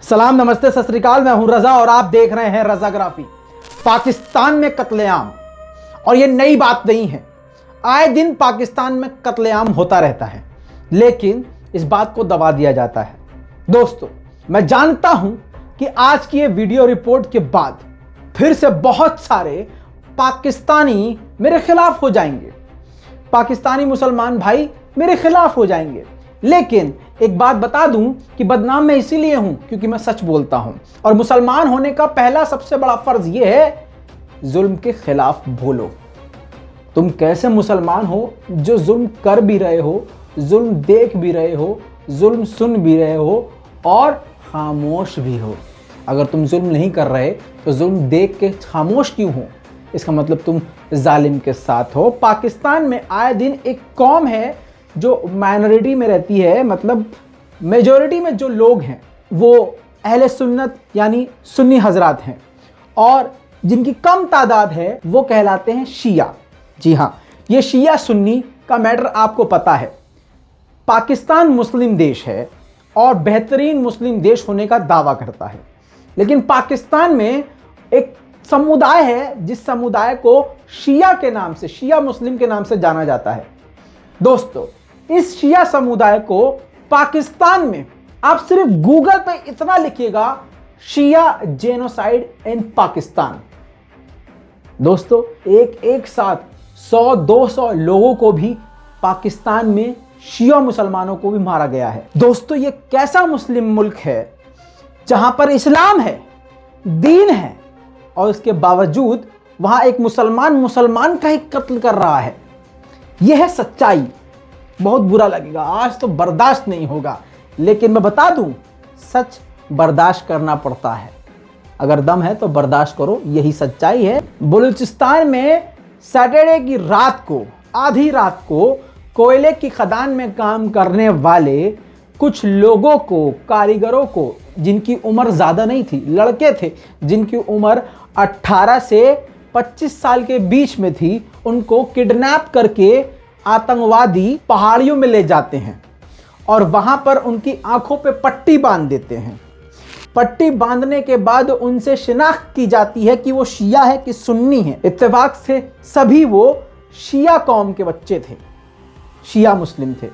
सलाम, नमस्ते, सत श्री अकाल। मैं हूं रजा और आप देख रहे हैं रजाग्राफी। पाकिस्तान में कत्लेआम, और ये नई बात नहीं है। आए दिन पाकिस्तान में कत्लेआम होता रहता है, लेकिन इस बात को दबा दिया जाता है। दोस्तों, मैं जानता हूं कि आज की ये वीडियो रिपोर्ट के बाद फिर से बहुत सारे पाकिस्तानी मेरे खिलाफ हो जाएंगे, पाकिस्तानी मुसलमान भाई मेरे खिलाफ हो जाएंगे। लेकिन एक बात बता दूं कि बदनाम मैं इसीलिए हूं क्योंकि मैं सच बोलता हूं, और मुसलमान होने का पहला सबसे बड़ा फर्ज यह है, जुल्म के खिलाफ बोलो। तुम कैसे मुसलमान हो जो जुल्म कर भी रहे हो, जुल्म देख भी रहे हो, जुल्म सुन भी रहे हो और खामोश भी हो। अगर तुम जुल्म नहीं कर रहे तो जुल्म देख के खामोश क्यों हो? इसका मतलब तुम जालिम के साथ हो। पाकिस्तान में आए दिन एक कौम है जो माइनॉरिटी में रहती है, मतलब मेजॉरिटी में जो लोग हैं वो अहले सुन्नत यानी सुन्नी हजरात हैं, और जिनकी कम तादाद है वो कहलाते हैं शिया। जी हाँ, ये शिया सुन्नी का मैटर आपको पता है। पाकिस्तान मुस्लिम देश है और बेहतरीन मुस्लिम देश होने का दावा करता है, लेकिन पाकिस्तान में एक समुदाय है जिस समुदाय को शिया के नाम से, शिया मुस्लिम के नाम से जाना जाता है। दोस्तों, इस शिया समुदाय को पाकिस्तान में आप सिर्फ गूगल पे इतना लिखिएगा, शिया जेनोसाइड इन पाकिस्तान। दोस्तों, एक साथ 100-200 लोगों को भी पाकिस्तान में शिया मुसलमानों को भी मारा गया है। दोस्तों, ये कैसा मुस्लिम मुल्क है जहां पर इस्लाम है, दीन है, और इसके बावजूद वहां एक मुसलमान का ही कत्ल कर रहा है। यह है सच्चाई। बहुत बुरा लगेगा, आज तो बर्दाश्त नहीं होगा, लेकिन मैं बता दूं, सच बर्दाश्त करना पड़ता है। अगर दम है तो बर्दाश्त करो, यही सच्चाई है। बलूचिस्तान में सैटरडे की रात को, आधी रात को, कोयले की खदान में काम करने वाले कुछ लोगों को, कारीगरों को, जिनकी उम्र ज़्यादा नहीं थी, लड़के थे जिनकी उम्र 18 से 25 साल के बीच में थी, उनको किडनैप करके आतंकवादी पहाड़ियों में ले जाते हैं और वहां पर उनकी आंखों पे पट्टी बांध देते हैं। पट्टी बांधने के बाद उनसे शिनाख्त की जाती है कि वो शिया है कि सुन्नी है। इत्तेफाक से सभी वो शिया कौम के बच्चे थे, शिया मुस्लिम थे।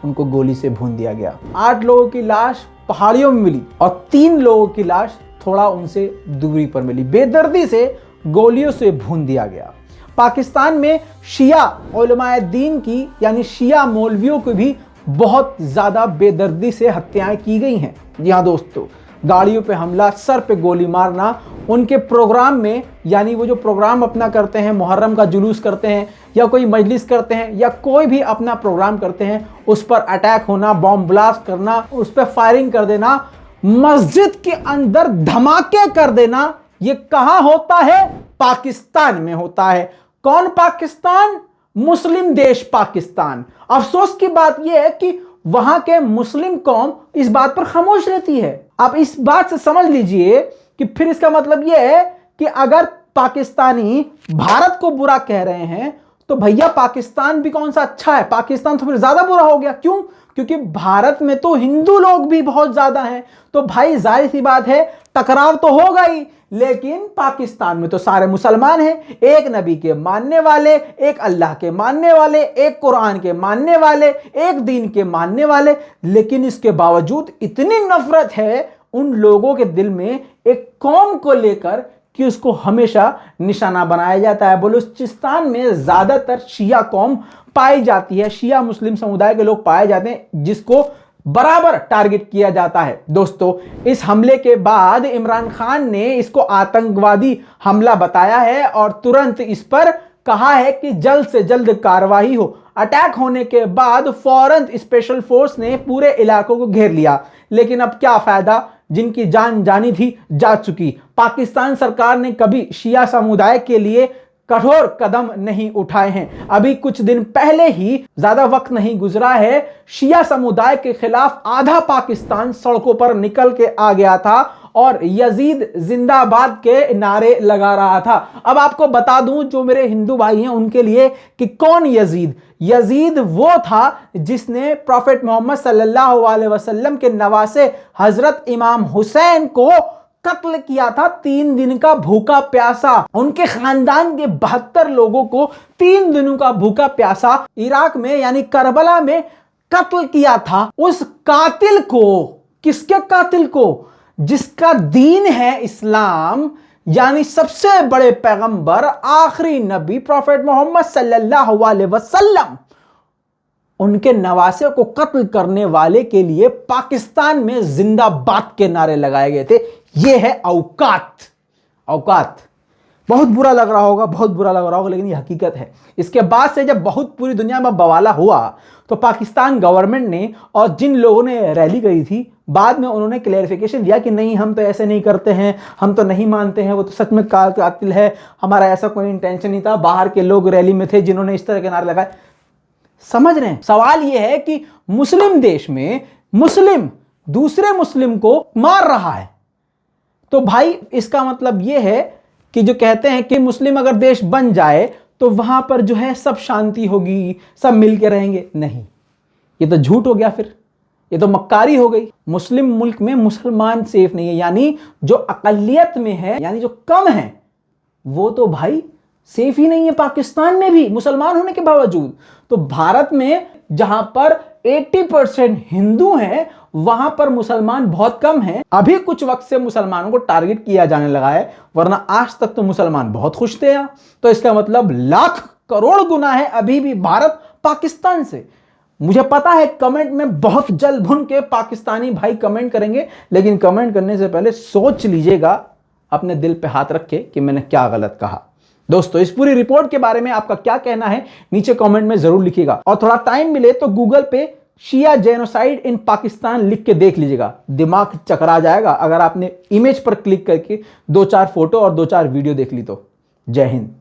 उनको गोली से भून दिया गया। 8 लोगों की लाश पहाड़ियों में मिली और 3 लोगों की लाश थोड़ा उनसे दूरी पर मिली। बेदर्दी से गोलियों से भून दिया गया। पाकिस्तान में शिया उलमाए दीन की यानी शिया मौलवियों को भी बहुत ज़्यादा बेदर्दी से हत्याएं की गई हैं। जी हाँ दोस्तों, गाड़ियों पे हमला, सर पे गोली मारना, उनके प्रोग्राम में, यानी वो जो प्रोग्राम अपना करते हैं, मुहर्रम का जुलूस करते हैं या कोई मजलिस करते हैं या कोई भी अपना प्रोग्राम करते हैं, उस पर अटैक होना, बॉम्ब ब्लास्ट करना, उस पर फायरिंग कर देना, मस्जिद के अंदर धमाके कर देना, ये कहाँ होता है? पाकिस्तान में होता है। कौन पाकिस्तान? मुस्लिम देश पाकिस्तान। अफसोस की बात यह है कि वहां के मुस्लिम कौम इस बात पर खामोश रहती है। आप इस बात से समझ लीजिए कि फिर इसका मतलब यह है कि अगर पाकिस्तानी भारत को बुरा कह रहे हैं तो भैया पाकिस्तान भी कौन सा अच्छा है? पाकिस्तान तो फिर ज्यादा बुरा हो गया। क्यों? क्योंकि भारत में तो हिंदू लोग भी बहुत ज्यादा हैं, तो भाई जाहिर सी बात है टकराव तो होगा ही। लेकिन पाकिस्तान में तो सारे मुसलमान हैं, एक नबी के मानने वाले, एक अल्लाह के मानने वाले, एक कुरान के मानने वाले, एक दीन के मानने वाले, लेकिन इसके बावजूद इतनी नफरत है उन लोगों के दिल में एक कौम को लेकर कि उसको हमेशा निशाना बनाया जाता है। बलूचिस्तान में ज्यादातर शिया कौम पाई जाती है, शिया मुस्लिम समुदाय के लोग पाए जाते हैं, जिसको बराबर टारगेट किया जाता है। दोस्तों, इस हमले के बाद इमरान खान ने इसको आतंकवादी हमला बताया है और तुरंत इस पर कहा है कि जल्द से जल्द कार्रवाई हो। अटैक होने के बाद फौरन स्पेशल फोर्स ने पूरे इलाकों को घेर लिया, लेकिन अब क्या फायदा? जिनकी जान जानी थी जा चुकी। पाकिस्तान सरकार ने कभी शिया समुदाय के लिए कठोर कदम नहीं उठाए हैं। अभी कुछ दिन पहले ही, ज्यादा वक्त नहीं गुजरा है, शिया समुदाय के खिलाफ आधा पाकिस्तान सड़कों पर निकल के आ गया था और यजीद जिंदाबाद के नारे लगा रहा था। अब आपको बता दूं जो मेरे हिंदू भाई हैं उनके लिए कि कौन यजीद। यजीद वो था जिसने प्रॉफेट मोहम्मद सल्लल्लाहु अलैहि वसल्लम के नवासे हजरत इमाम हुसैन को कत्ल किया था। 3 दिन का भूखा प्यासा, उनके खानदान के 72 लोगों को 3 दिनों का भूखा प्यासा इराक में यानी करबला में कत्ल किया था। उस कातिल को, किसके कातिल को? जिसका दीन है इस्लाम, यानी सबसे बड़े पैगंबर आखिरी नबी प्रॉफेट मोहम्मद सल्लल्लाहु अलैहि वसल्लम, उनके नवासे को कत्ल करने वाले के लिए पाकिस्तान में जिंदाबाद के नारे लगाए गए थे। यह है औकात। औकात। बहुत बुरा लग रहा होगा, बहुत बुरा लग रहा होगा, लेकिन यह हकीकत है। इसके बाद से जब बहुत पूरी दुनिया में बवाला हुआ तो पाकिस्तान गवर्नमेंट ने और जिन लोगों ने रैली करी थी, बाद में उन्होंने क्लैरिफिकेशन दिया कि नहीं, हम तो ऐसे नहीं करते हैं, हम तो नहीं मानते हैं, वो तो सच में कातिल है, हमारा ऐसा कोई इंटेंशन नहीं था। बाहर के लोग रैली में थे जिन्होंने इस तरह के नारे लगाए। समझ रहे हैं? सवाल यह है कि मुस्लिम देश में मुस्लिम दूसरे मुस्लिम को मार रहा है, तो भाई इसका मतलब यह है कि जो कहते हैं कि मुस्लिम अगर देश बन जाए तो वहां पर जो है सब शांति होगी, सब मिलके रहेंगे। नहीं, ये तो झूठ हो गया, फिर ये तो मक्कारी हो गई। मुस्लिम मुल्क में मुसलमान सेफ नहीं है, यानी जो अकलियत में है, यानी जो कम है, वो तो भाई सेफ ही नहीं है। पाकिस्तान में भी मुसलमान होने के बावजूद, तो भारत में जहां पर 80% हिंदू हैं, वहां पर मुसलमान बहुत कम हैं। अभी कुछ वक्त से मुसलमानों को टारगेट किया जाने लगा है, वरना आज तक तो मुसलमान बहुत खुश थे यहाँ। तो इसका मतलब लाख करोड़ गुना है अभी भी भारत पाकिस्तान से। मुझे पता है कमेंट में बहुत जल भुन के पाकिस्तानी भाई कमेंट करेंगे, लेकिन कमेंट करने से पहले सोच लीजिएगा, अपने दिल पे हाथ रख के, कि मैंने क्या गलत कहा। दोस्तों, इस पूरी रिपोर्ट के बारे में आपका क्या कहना है नीचे कमेंट में जरूर लिखिएगा, और थोड़ा टाइम मिले तो गूगल पे शिया जेनोसाइड इन पाकिस्तान लिख के देख लीजिएगा। दिमाग चकरा जाएगा अगर आपने इमेज पर क्लिक करके 2-4 फोटो और 2-4 वीडियो देख ली तो। जय हिंद।